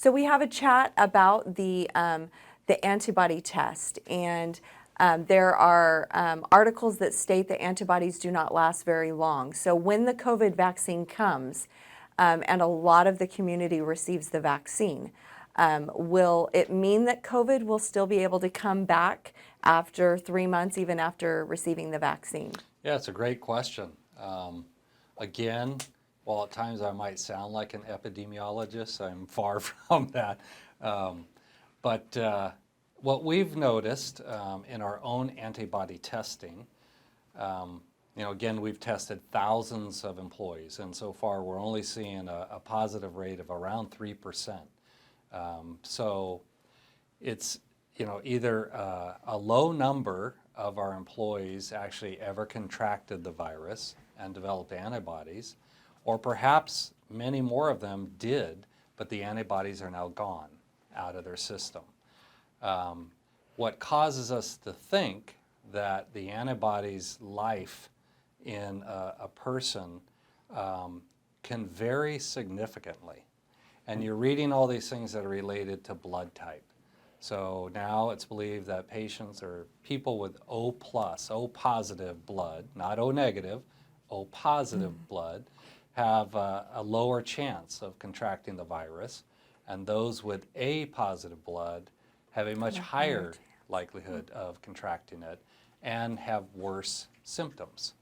So we have a chat about the antibody test, and there are articles that state that antibodies do not last very long. So when the COVID vaccine comes, and a lot of the community receives the vaccine, will it mean that COVID will still be able to come back after 3 months, even after receiving the vaccine? Yeah, it's a great question. Again, while at times I might sound like an epidemiologist, I'm far from that. But what we've noticed in our own antibody testing, again, we've tested thousands of employees, and so far we're only seeing a positive rate of around 3%. So it's either a low number of our employees actually ever contracted the virus and developed antibodies, or perhaps many more of them did, but the antibodies are now gone out of their system. What causes us to think that the antibodies' life in a person can vary significantly. And you're reading all these things that are related to blood type. So now it's believed that patients or people with O positive blood, not O negative, O positive blood, have a lower chance of contracting the virus, and those with A positive blood have a much higher likelihood of contracting it and have worse symptoms.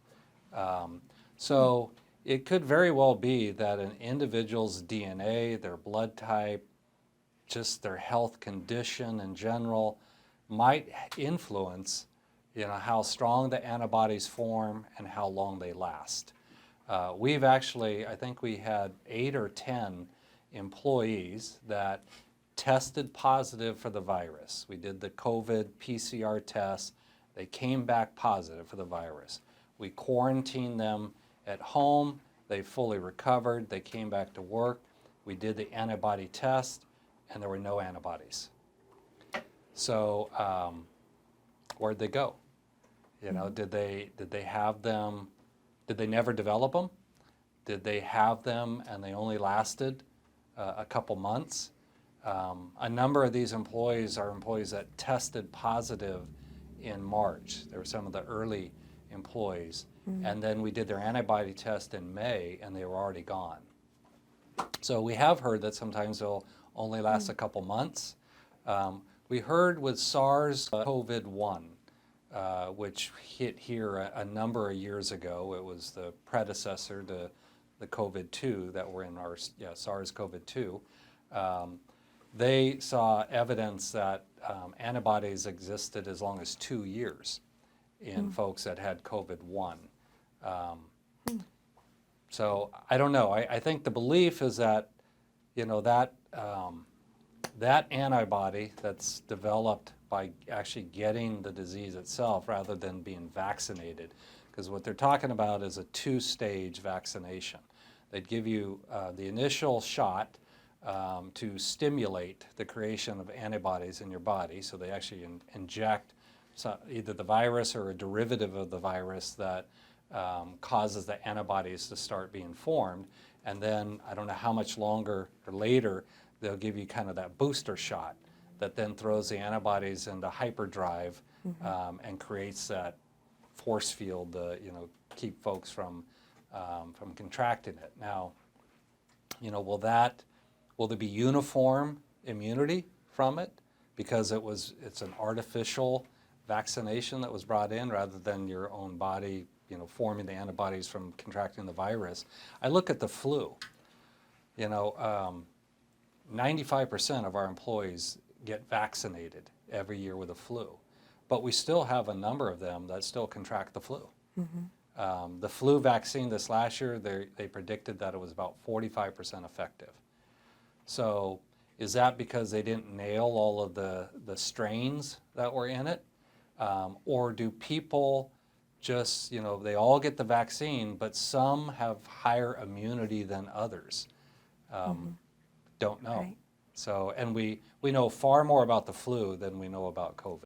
So it could very well be that an individual's DNA, their blood type, just their health condition in general might influence how strong the antibodies form and how long they last. We've actually, I think we had 8 or 10 employees that tested positive for the virus. We did the COVID PCR test. They came back positive for the virus. We quarantined them at home. They fully recovered. They came back to work. We did the antibody test, and there were no antibodies. So where'd they go? Did they have them? Did they never develop them? Did they have them and they only lasted a couple months? A number of these employees are employees that tested positive in March. They were some of the early employees. And then we did their antibody test in May, and they were already gone. So we have heard that sometimes they'll only last a couple months. We heard with SARS-CoV-1, which hit here a number of years ago. It was the predecessor to the COVID-2 that were in our SARS-CoV-2. They saw evidence that antibodies existed as long as 2 years in folks that had COVID-1. So I don't know. I think the belief is that, that antibody that's developed by actually getting the disease itself rather than being vaccinated, because what they're talking about is a 2-stage vaccination. They'd give you the initial shot to stimulate the creation of antibodies in your body. So they actually inject either the virus or a derivative of the virus that causes the antibodies to start being formed. And then I don't know how much longer or later they'll give you kind of that booster shot that then throws the antibodies into hyperdrive and creates that force field to keep folks from contracting it. Now, will there be uniform immunity from it because it's an artificial vaccination that was brought in rather than your own body forming the antibodies from contracting the virus? I look at the flu. 95% of our employees get vaccinated every year with the flu, but we still have a number of them that still contract the flu. The flu vaccine this last year, they predicted that it was about 45% effective. So is that because they didn't nail all of the strains that were in it? Or do people just, they all get the vaccine, but some have higher immunity than others? Don't know. Right. So, and we know far more about the flu than we know about COVID.